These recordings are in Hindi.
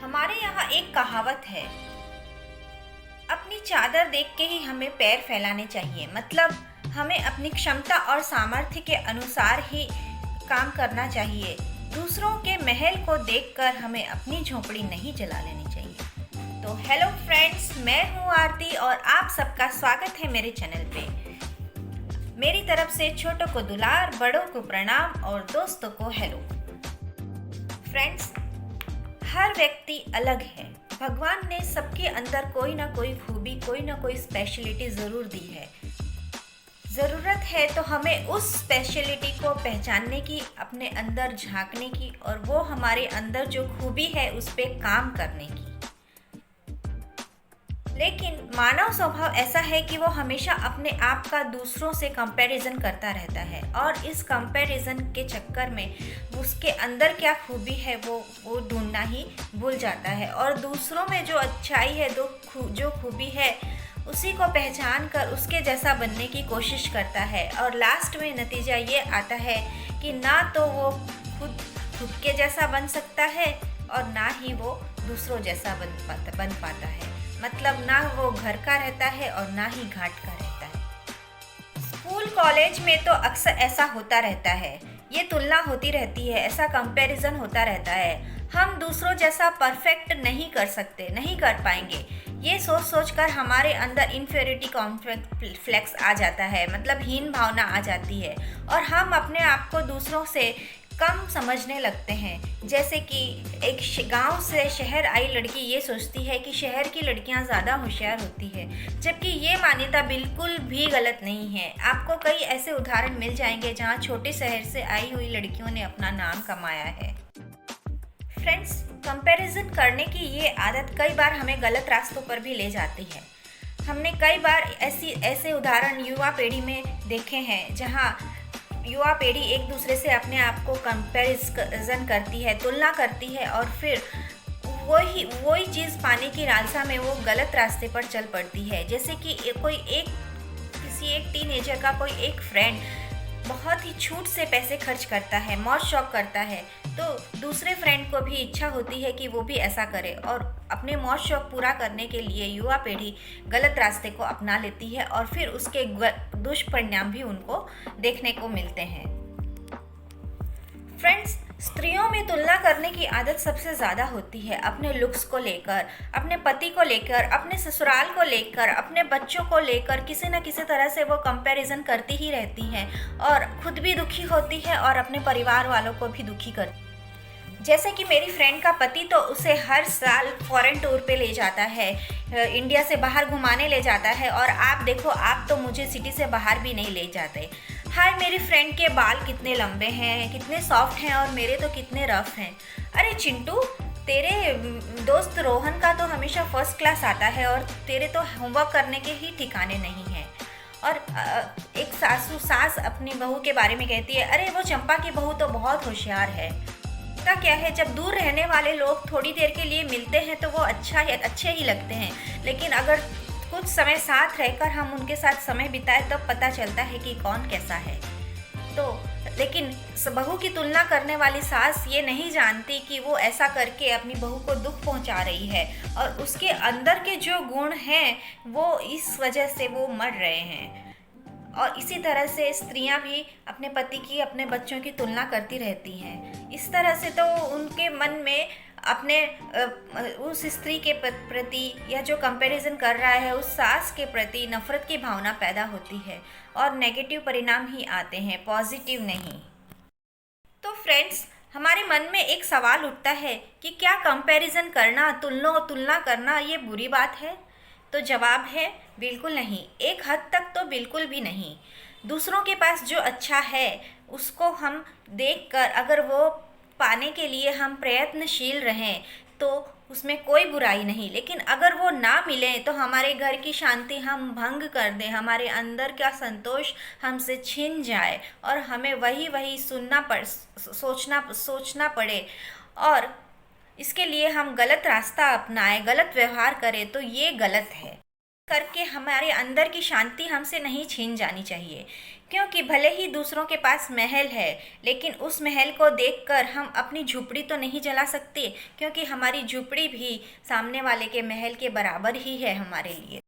हमारे यहाँ एक कहावत है, अपनी चादर देख के ही हमें पैर फैलाने चाहिए। मतलब हमें अपनी क्षमता और सामर्थ्य के अनुसार ही काम करना चाहिए। दूसरों के महल को देखकर हमें अपनी झोपड़ी नहीं जला लेनी चाहिए। तो हेलो फ्रेंड्स, मैं हूँ आरती और आप सबका स्वागत है मेरे चैनल पे। मेरी तरफ से छोटों को दुलार, बड़ों को प्रणाम और दोस्तों को हेलो। फ्रेंड्स, हर व्यक्ति अलग है। भगवान ने सबके अंदर कोई ना कोई खूबी, कोई ना कोई स्पेशलिटी ज़रूर दी है। ज़रूरत है तो हमें उस स्पेशलिटी को पहचानने की, अपने अंदर झांकने की और वो हमारे अंदर जो खूबी है उस पर काम करने की। लेकिन मानव स्वभाव ऐसा है कि वो हमेशा अपने आप का दूसरों से कंपैरिजन करता रहता है और इस कंपैरिजन के चक्कर में उसके अंदर क्या खूबी है वो ढूंढना ही भूल जाता है और दूसरों में जो अच्छाई है, जो खूबी है उसी को पहचान कर उसके जैसा बनने की कोशिश करता है। और लास्ट में नतीजा ये आता है कि ना तो वो खुद के जैसा बन सकता है और ना ही वो दूसरों जैसा बन पाता है। मतलब ना वो घर का रहता है और ना ही घाट का रहता है। स्कूल कॉलेज में तो अक्सर ऐसा होता रहता है, ये तुलना होती रहती है, ऐसा कंपैरिजन होता रहता है। हम दूसरों जैसा परफेक्ट नहीं कर सकते, नहीं कर पाएंगे। ये सोच कर हमारे अंदर इन्फीरियरिटी कॉम्प्लेक्स आ जाता है, मतलब हीन भावना आ जाती है और हम अपने आप को दूसरों से कम समझने लगते हैं। जैसे कि एक गांव से शहर आई लड़की ये सोचती है कि शहर की लड़कियां ज़्यादा होशियार होती है, जबकि ये मान्यता बिल्कुल भी गलत नहीं है। आपको कई ऐसे उदाहरण मिल जाएंगे जहां छोटे शहर से आई हुई लड़कियों ने अपना नाम कमाया है। फ्रेंड्स, कंपैरिजन करने की ये आदत कई बार हमें गलत रास्तों पर भी ले जाती है। हमने कई बार ऐसे उदाहरण युवा पीढ़ी में देखे हैं जहां युवा पीढ़ी एक दूसरे से अपने आप को कंपैरिजन करती है, तुलना करती है और फिर वही चीज़ पाने की लालसा में वो गलत रास्ते पर चल पड़ती है। जैसे कि किसी एक टीनेजर का कोई एक फ्रेंड बहुत ही छूट से पैसे खर्च करता है, मौज शौक करता है, तो दूसरे फ्रेंड को भी इच्छा होती है कि वो भी ऐसा करे और अपने मौज शौक पूरा करने के लिए युवा पीढ़ी गलत रास्ते को अपना लेती है और फिर उसके दुष्परिणाम भी उनको देखने को मिलते हैं। फ्रेंड्स, स्त्रियों में तुलना करने की आदत सबसे ज़्यादा होती है। अपने लुक्स को लेकर, अपने पति को लेकर, अपने ससुराल को लेकर, अपने बच्चों को लेकर किसी न किसी तरह से वो कंपैरिजन करती ही रहती हैं और खुद भी दुखी होती है और अपने परिवार वालों को भी दुखी करती है। जैसे कि मेरी फ्रेंड का पति तो उसे हर साल फॉरेन टूर पे ले जाता है, इंडिया से बाहर घुमाने ले जाता है और आप देखो, आप तो मुझे सिटी से बाहर भी नहीं ले जाते। हाय, मेरी फ्रेंड के बाल कितने लंबे हैं, कितने सॉफ्ट हैं और मेरे तो कितने रफ हैं। अरे चिंटू, तेरे दोस्त रोहन का तो हमेशा फर्स्ट क्लास आता है और तेरे तो होमवर्क करने के ही ठिकाने नहीं हैं। और एक सास अपनी बहू के बारे में कहती है, अरे वो चंपा की बहू तो बहुत होशियार है। का क्या है, जब दूर रहने वाले लोग थोड़ी देर के लिए मिलते हैं तो वो अच्छे ही लगते हैं, लेकिन अगर कुछ समय साथ रहकर हम उनके साथ समय बिताए तब तो पता चलता है कि कौन कैसा है। तो लेकिन बहू की तुलना करने वाली सास ये नहीं जानती कि वो ऐसा करके अपनी बहू को दुख पहुंचा रही है और उसके अंदर के जो गुण हैं वो इस वजह से वो मर रहे हैं। और इसी तरह से स्त्रियां भी अपने पति की, अपने बच्चों की तुलना करती रहती हैं। इस तरह से तो उनके मन में अपने उस स्त्री के प्रति या जो कंपैरिजन कर रहा है उस सास के प्रति नफरत की भावना पैदा होती है और नेगेटिव परिणाम ही आते हैं, पॉजिटिव नहीं। तो फ्रेंड्स, हमारे मन में एक सवाल उठता है कि क्या कंपैरिजन करना, तुलना करना ये बुरी बात है? तो जवाब है बिल्कुल नहीं। एक हद तक तो बिल्कुल भी नहीं। दूसरों के पास जो अच्छा है उसको हम देखकर अगर वो पाने के लिए हम प्रयत्नशील रहें तो उसमें कोई बुराई नहीं। लेकिन अगर वो ना मिले तो हमारे घर की शांति हम भंग कर दें, हमारे अंदर का संतोष हमसे छिन जाए और हमें वही सोचना पड़े और इसके लिए हम गलत रास्ता अपनाएं, गलत व्यवहार करें, तो ये गलत है। करके हमारे अंदर की शांति हमसे नहीं छीन जानी चाहिए, क्योंकि भले ही दूसरों के पास महल है, लेकिन उस महल को देखकर हम अपनी झोपड़ी तो नहीं जला सकते, क्योंकि हमारी झोपड़ी भी सामने वाले के महल के बराबर ही है हमारे लिए।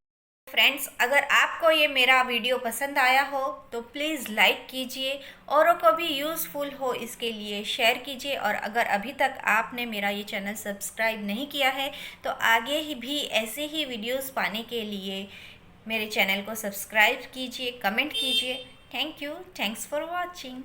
फ्रेंड्स, अगर आपको ये मेरा वीडियो पसंद आया हो तो प्लीज़ लाइक कीजिए, औरों को भी यूज़फुल हो इसके लिए शेयर कीजिए, और अगर अभी तक आपने मेरा ये चैनल सब्सक्राइब नहीं किया है तो आगे ही भी ऐसे ही वीडियोस पाने के लिए मेरे चैनल को सब्सक्राइब कीजिए, कमेंट कीजिए। Thank you, thanks for watching.